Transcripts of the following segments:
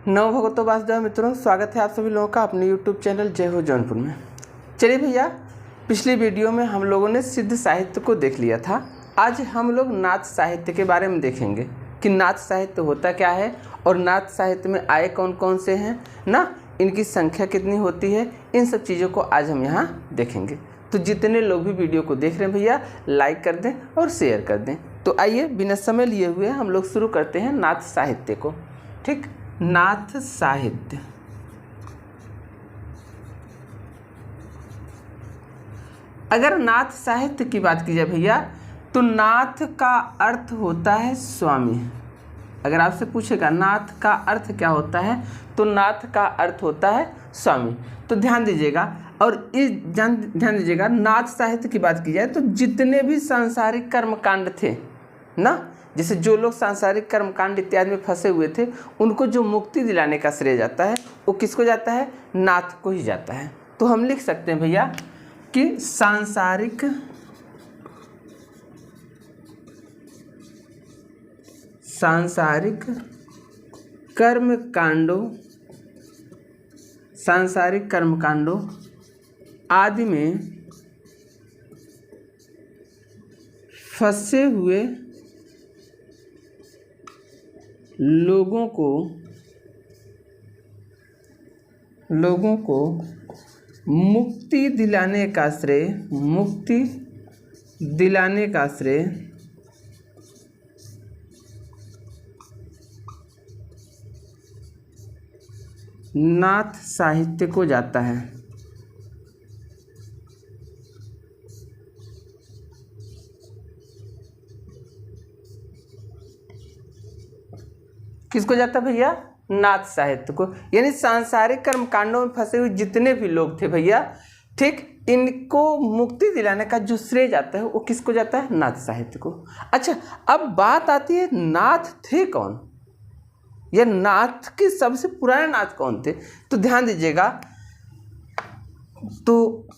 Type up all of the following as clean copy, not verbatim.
नव भगवतो वासुदेव मित्रों, स्वागत है आप सभी लोगों का अपने YouTube चैनल जय हो जौनपुर में। चलिए भैया, पिछली वीडियो में हम लोगों ने सिद्ध साहित्य को देख लिया था। आज हम लोग नाथ साहित्य के बारे में देखेंगे कि नाथ साहित्य होता क्या है और नाथ साहित्य में आए कौन कौन से हैं ना, इनकी संख्या कितनी होती है, इन सब चीज़ों को आज हम यहाँ देखेंगे। तो जितने लोग भी वीडियो को देख रहे हैं भैया, लाइक कर दें और शेयर कर दें। तो आइए बिना समय लिए हुए हम लोग शुरू करते हैं नाथ साहित्य को। ठीक, नाथ साहित्य। अगर नाथ साहित्य की बात की जाए भैया, तो नाथ का अर्थ होता है स्वामी। अगर आपसे पूछेगा नाथ का अर्थ क्या होता है, तो नाथ का अर्थ होता है स्वामी। तो ध्यान दीजिएगा, और इस ध्यान दीजिएगा, नाथ साहित्य की बात की जाए तो जितने भी सांसारिक कर्मकांड थे ना, जैसे जो लोग सांसारिक कर्मकांड इत्यादि में फंसे हुए थे, उनको जो मुक्ति दिलाने का श्रेय जाता है वो किसको जाता है? नाथ को ही जाता है। तो हम लिख सकते हैं भैया कि सांसारिक कर्मकांडों आदि में फंसे हुए लोगों को मुक्ति दिलाने का श्रेय नाथ साहित्य को जाता है। किसको जाता भैया? नाथ साहित्य को। यानी सांसारिक कर्मकांडों में फंसे हुए जितने भी लोग थे भैया, ठीक, इनको मुक्ति दिलाने का जो श्रेय जाता है वो किसको जाता है? नाथ साहित्य को। अच्छा, अब बात आती है नाथ थे कौन, या नाथ के सबसे पुराने नाथ कौन थे। तो ध्यान दीजिएगा, तो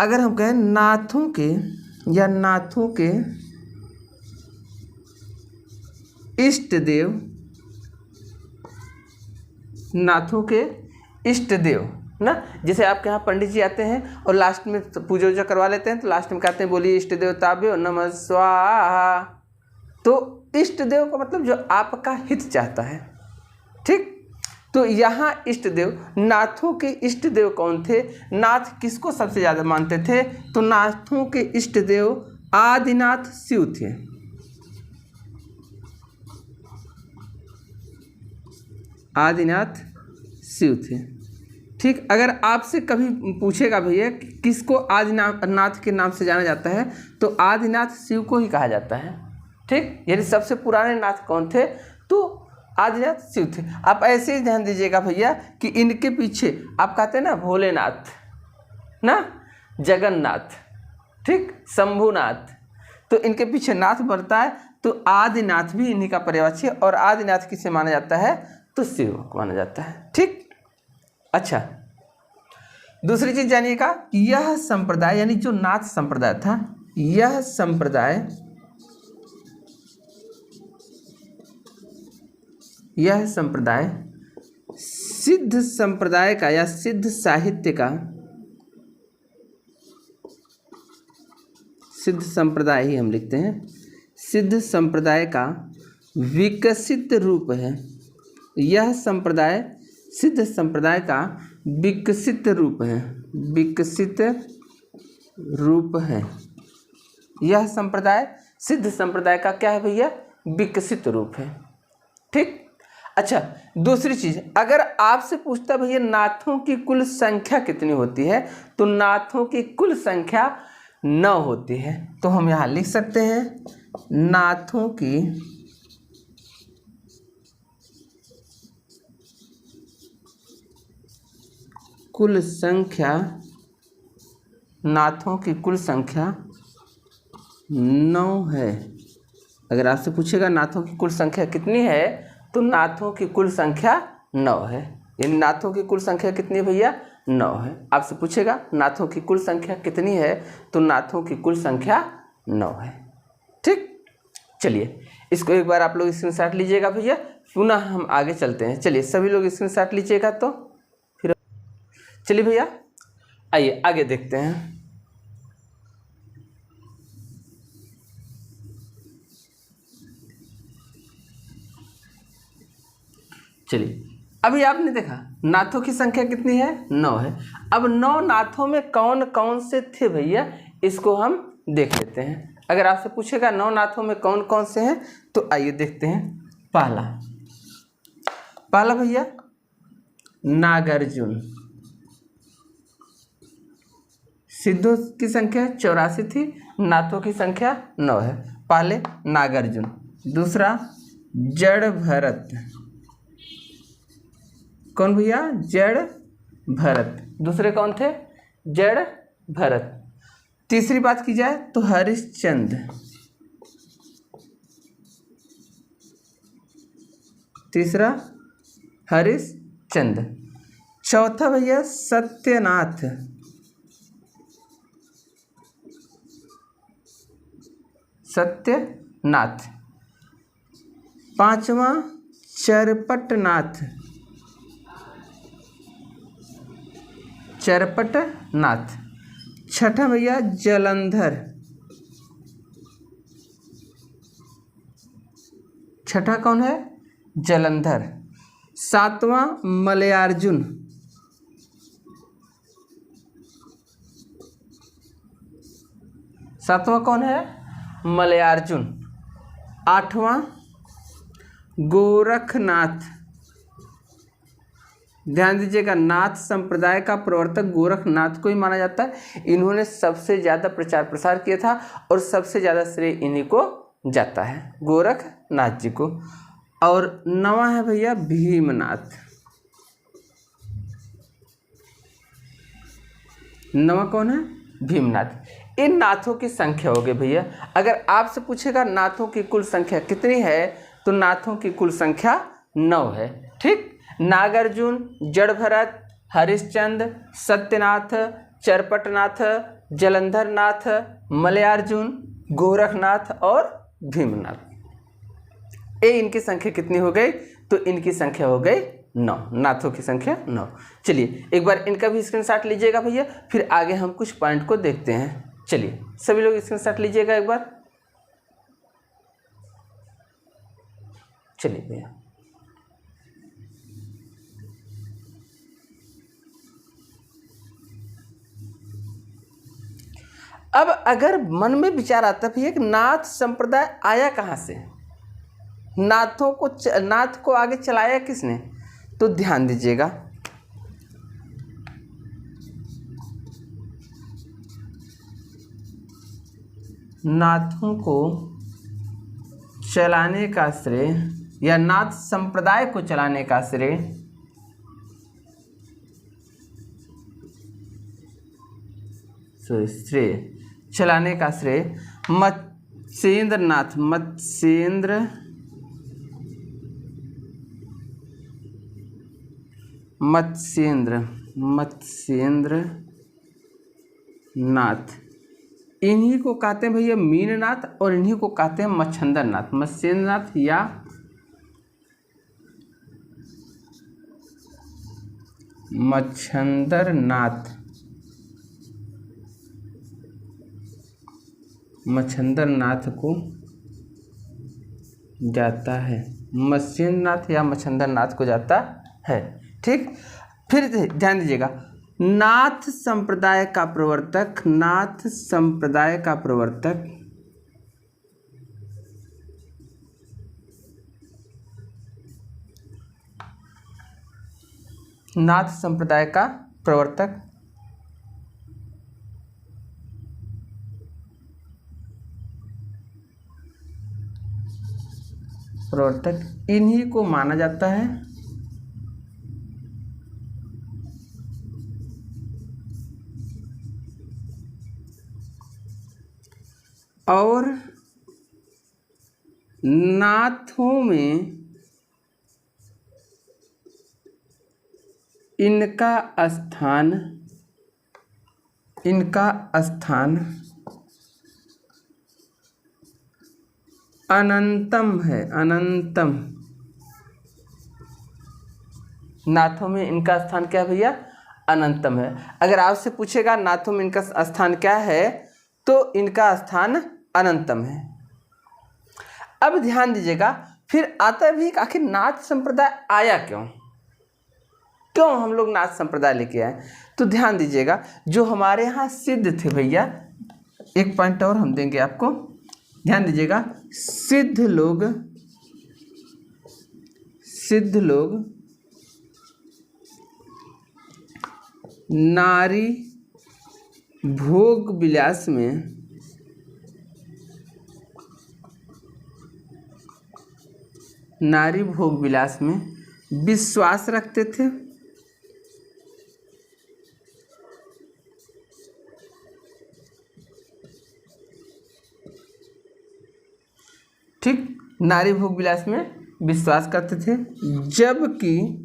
अगर हम कहें नाथों के इष्ट देव ना, जैसे आपके यहाँ पंडित जी आते हैं और लास्ट में पूजा वूजा करवा लेते हैं, तो लास्ट में कहते हैं बोलिए इष्ट देवताभ्यो नमः स्वाहा। तो इष्ट देव का मतलब जो आपका हित चाहता है। ठीक, तो यहाँ इष्ट देव, नाथों के इष्ट देव कौन थे? नाथ किसको सबसे ज़्यादा मानते थे? तो नाथों के इष्ट देव आदिनाथ शिव थे। आदिनाथ शिव थे। ठीक, अगर आपसे कभी पूछेगा भैया किसको आदिनाथ के नाम से जाना जाता है, तो आदिनाथ शिव को ही कहा जाता है। ठीक, यानी सबसे पुराने नाथ कौन थे? तो आदिनाथ शिव थे। आप ऐसे ही ध्यान दीजिएगा भैया कि इनके पीछे आप कहते हैं ना भोलेनाथ ना, जगन्नाथ, ठीक, शंभुनाथ, तो इनके पीछे नाथ बढ़ता है। तो आदिनाथ भी इन्हीं का पर्यायवाची है, और आदिनाथ किसे माना जाता है? तो शिव को माना जाता है। ठीक, अच्छा, दूसरी चीज जानिएगा, यह संप्रदाय यानी जो नाथ संप्रदाय था, यह संप्रदाय सिद्ध संप्रदाय का या सिद्ध साहित्य का, सिद्ध संप्रदाय ही हम लिखते हैं, सिद्ध संप्रदाय का विकसित रूप है। यह संप्रदाय सिद्ध संप्रदाय का विकसित रूप है। यह संप्रदाय सिद्ध संप्रदाय का क्या है भैया? विकसित रूप है। ठीक, अच्छा, दूसरी चीज, अगर आपसे पूछता भैया नाथों की कुल संख्या कितनी होती है, तो नाथों की कुल संख्या 9 होती है। तो हम यहाँ लिख सकते हैं नाथों की कुल संख्या 9 है। अगर आपसे पूछेगा नाथों की कुल संख्या कितनी है, तो नाथों की कुल संख्या 9 है। यानी नाथों की कुल संख्या कितनी है भैया? 9 है। आपसे पूछेगा नाथों की कुल संख्या कितनी है, तो नाथों की कुल संख्या 9 है। ठीक, चलिए इसको एक बार आप लोग स्क्रीनशॉट लीजिएगा भैया, पुनः हम आगे चलते हैं। चलिए सभी लोग स्क्रीनशॉट लीजिएगा। तो फिर चलिए भैया आइए आगे देखते हैं। चलिए अभी आपने देखा नाथों की संख्या कितनी है, 9 है। अब 9 नाथों में कौन कौन से थे भैया, इसको हम देख लेते हैं। अगर आपसे पूछेगा 9 नाथों में कौन कौन से हैं, तो आइए देखते हैं। पहला भैया नागार्जुन। सिद्धों की संख्या 84 थी, नाथों की संख्या 9 है। पहले नागार्जुन। दूसरा जड़ भरत। कौन भैया, जड़ भरत। दूसरे कौन थे, जड़ भरत। तीसरी बात की जाए तो हरिश्चंद्र। तीसरा हरिश्चंद्र। चौथा भैया सत्यनाथ। सत्यनाथ। पांचवा चरपटनाथ। चरपटनाथ। छठा भैया जलंधर। छठा कौन है, जलंधर। सातवां मलयार्जुन। सातवां कौन है, मलयार्जुन। आठवां गोरखनाथ। ध्यान दीजिएगा, नाथ संप्रदाय का प्रवर्तक गोरखनाथ को ही माना जाता है। इन्होंने सबसे ज़्यादा प्रचार प्रसार किया था और सबसे ज़्यादा श्रेय इन्हीं को जाता है, गोरखनाथ जी को। और नवा है भैया भीमनाथ। नवा कौन है, भीमनाथ। इन नाथों की संख्या हो गई भैया। अगर आपसे पूछेगा नाथों की कुल संख्या कितनी है, तो नाथों की कुल संख्या 9 है। ठीक, नागार्जुन, जड़ भरत, हरिश्चंद्र, सत्यनाथ, चरपटनाथ, जलंधरनाथ, मलयार्जुन, गोरखनाथ और भीमनाथ। ये इनकी संख्या कितनी हो गई, तो इनकी संख्या हो गई 9। नाथों की संख्या 9। चलिए एक बार इनका भी स्क्रीनशॉट लीजिएगा भैया, फिर आगे हम कुछ पॉइंट को देखते हैं। चलिए सभी लोग स्क्रीनशॉट लीजिएगा एक बार। चलिए भैया अब अगर मन में विचार आता है कि नाथ संप्रदाय आया कहाँ से, नाथ को आगे चलाया किसने, तो ध्यान दीजिएगा। नाथों को चलाने का श्रेय या नाथ संप्रदाय को चलाने का श्रेय चलाने का श्रेय मत्स्येंद्रनाथ नाथ। इन्हीं को कहते हैं भैया मीननाथ और इन्हीं को कहते हैं मच्छंदरनाथ। मत्स्येंद्रनाथ या मच्छंदरनाथ। मच्छंदरनाथ को जाता है, मत्स्येंद्रनाथ या मच्छंदरनाथ को जाता है। ठीक, फिर ध्यान दीजिएगा, नाथ संप्रदाय का प्रवर्तक नाथ संप्रदाय का प्रवर्तक इन्हीं को माना जाता है। और नाथों में इनका स्थान अनंतम है। नाथों में इनका स्थान क्या है भैया? अनंतम है। अगर आपसे पूछेगा नाथों में इनका स्थान क्या है, तो इनका स्थान अनंतम है। अब ध्यान दीजिएगा, फिर आता है भी आखिर नाथ संप्रदाय आया क्यों? क्यों हम लोग नाथ संप्रदाय लेके आए? तो ध्यान दीजिएगा, जो हमारे यहाँ सिद्ध थे भैया, एक पॉइंट और हम देंगे आपको, ध्यान दीजिएगा, सिद्ध लोग नारी भोग विलास में विश्वास रखते थे। ठीक, नारी भोग विलास में विश्वास करते थे, जबकि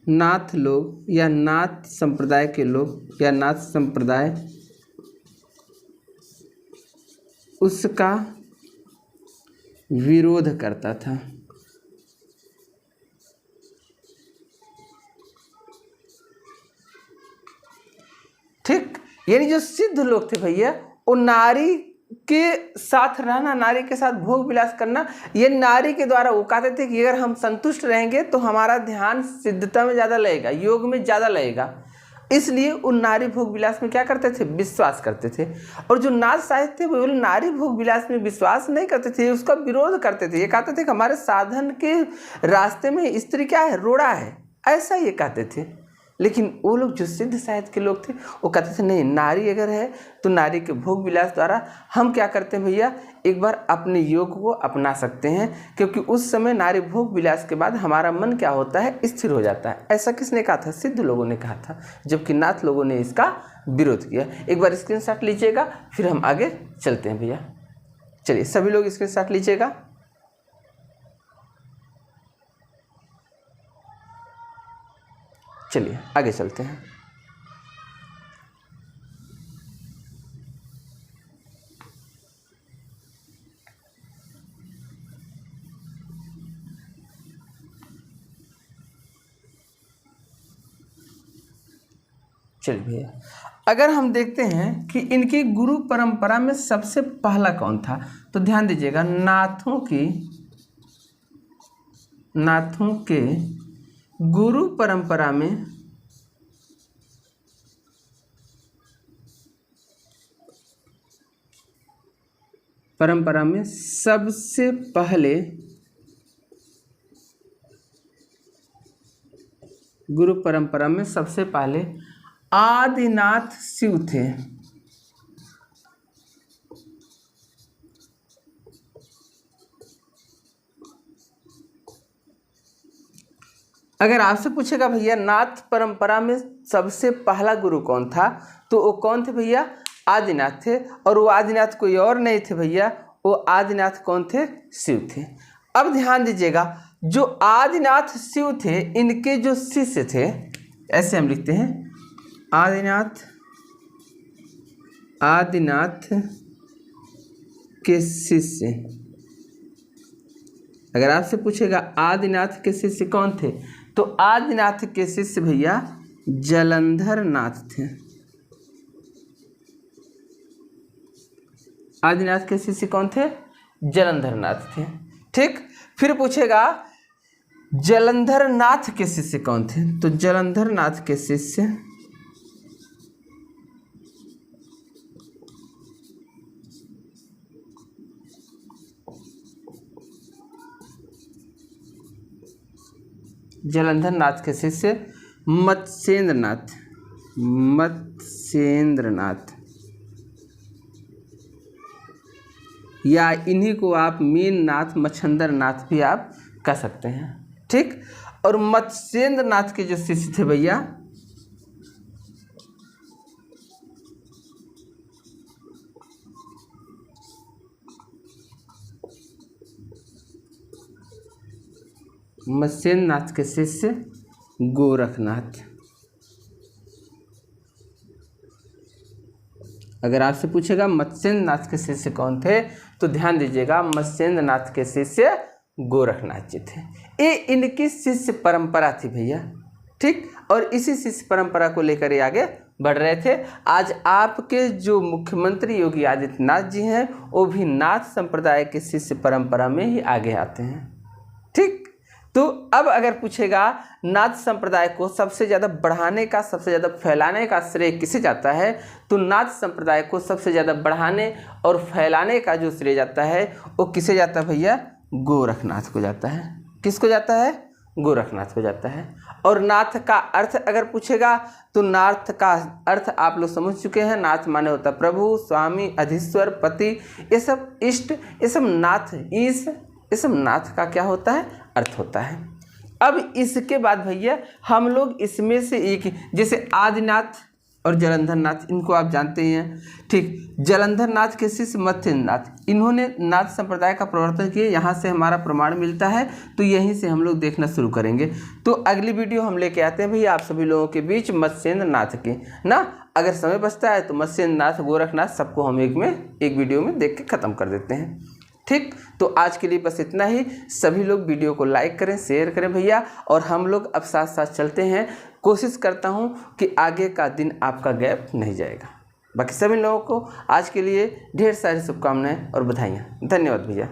नाथ लोग या नाथ संप्रदाय के लोग या नाथ संप्रदाय उसका विरोध करता था। ठीक, यानी जो सिद्ध लोग थे भैया, वो नारी के साथ रहना, नारी के साथ भोग विलास करना, ये नारी के द्वारा वो कहते थे कि अगर हम संतुष्ट रहेंगे तो हमारा ध्यान सिद्धता में ज़्यादा लगेगा, योग में ज़्यादा लगेगा। इसलिए उन नारी भोग विलास में क्या करते थे? विश्वास करते थे। और जो नाथ साहित्य थे वो नारी भोग विलास में विश्वास नहीं करते थे, उसका विरोध करते थे। ये कहते थे कि हमारे साधन के रास्ते में स्त्री क्या है? रोड़ा है, ऐसा ये कहते थे। लेकिन वो लोग जो सिद्ध साहित्य के लोग थे वो कहते थे नहीं, नारी अगर है तो नारी के भोग विलास द्वारा हम क्या करते हैं भैया, एक बार अपने योग को अपना सकते हैं, क्योंकि उस समय नारी भोग विलास के बाद हमारा मन क्या होता है? स्थिर हो जाता है। ऐसा किसने कहा था? सिद्ध लोगों ने कहा था, जबकि नाथ लोगों ने इसका विरोध किया। एक बार स्क्रीनशॉट लीजिएगा, फिर हम आगे चलते हैं भैया। चलिए सभी लोग स्क्रीनशॉट लीजिएगा। चलिए आगे चलते हैं। चलिए भैया, अगर हम देखते हैं कि इनकी गुरु परंपरा में सबसे पहला कौन था, तो ध्यान दीजिएगा, नाथों के गुरु परंपरा में सबसे पहले गुरु परंपरा में सबसे पहले आदिनाथ शिव थे। अगर आपसे पूछेगा भैया नाथ परंपरा में सबसे पहला गुरु कौन था, तो वो कौन थे भैया? आदिनाथ थे। और वो आदिनाथ कोई और नहीं थे भैया, वो आदिनाथ कौन थे? शिव थे। अब ध्यान दीजिएगा, जो आदिनाथ शिव थे, इनके जो शिष्य थे, ऐसे हम लिखते हैं, आदिनाथ के शिष्य। अगर आपसे पूछेगा आदिनाथ के शिष्य कौन थे, तो आदिनाथ के शिष्य भैया जलंधर नाथ थे। आदिनाथ के शिष्य कौन थे? जलंधर नाथ थे। ठीक, फिर पूछेगा जलंधर नाथ के शिष्य कौन थे, तो जलंधर नाथ के शिष्य मत्स्येंद्रनाथ, या इन्हीं को आप मीननाथ, मच्छंदरनाथ भी आप कह सकते हैं। ठीक, और मत्स्येंद्रनाथ के जो शिष्य थे भैया, मत्स्येंद्रनाथ के शिष्य गोरखनाथ। अगर आपसे पूछेगा मत्स्येंद्र नाथ के शिष्य कौन थे, तो ध्यान दीजिएगा मत्स्येंद्र नाथ के शिष्य गोरखनाथ जी थे। ये इनकी शिष्य परंपरा थी भैया, ठीक। और इसी शिष्य परंपरा को लेकर ये आगे बढ़ रहे थे। आज आपके जो मुख्यमंत्री योगी आदित्यनाथ जी हैं वो भी नाथ संप्रदाय के शिष्य परंपरा में ही आगे आते हैं, ठीक। तो अब अगर पूछेगा नाथ संप्रदाय को सबसे ज़्यादा बढ़ाने का, सबसे ज़्यादा फैलाने का श्रेय किसे जाता है, तो नाथ संप्रदाय को सबसे ज़्यादा बढ़ाने और फैलाने का जो श्रेय जाता है वो किसे जाता है भैया, गोरखनाथ को जाता है। किसको जाता है, गोरखनाथ को जाता है। और नाथ का अर्थ अगर पूछेगा तो नाथ का अर्थ आप लोग समझ चुके हैं। नाथ माने होता है प्रभु, स्वामी, अधीश्वर, पति, ये सब इष्ट, ये सब नाथ, ईश, ये सब नाथ का क्या होता है, अर्थ होता है। अब इसके बाद भैया हम लोग इसमें से एक, जैसे आदिनाथ और जलंधर नाथ, इनको आप जानते ही हैं, ठीक। जलंधर नाथ के शिष्य मत्स्येंद्र नाथ, इन्होंने नाथ संप्रदाय का प्रवर्तन किया, यहाँ से हमारा प्रमाण मिलता है, तो यहीं से हम लोग देखना शुरू करेंगे। तो अगली वीडियो हम लेके आते हैं भैया आप सभी लोगों के बीच मत्स्येंद्र नाथ की ना। अगर समय बचता है तो मत्स्येंद्र नाथ, गोरखनाथ सबको हम एक वीडियो में देख के ख़त्म कर देते हैं, ठीक। तो आज के लिए बस इतना ही। सभी लोग वीडियो को लाइक करें, शेयर करें भैया, और हम लोग अब साथ साथ चलते हैं। कोशिश करता हूं कि आगे का दिन आपका गैप नहीं जाएगा। बाकी सभी लोगों को आज के लिए ढेर सारी शुभकामनाएं और बधाइयाँ। धन्यवाद भैया।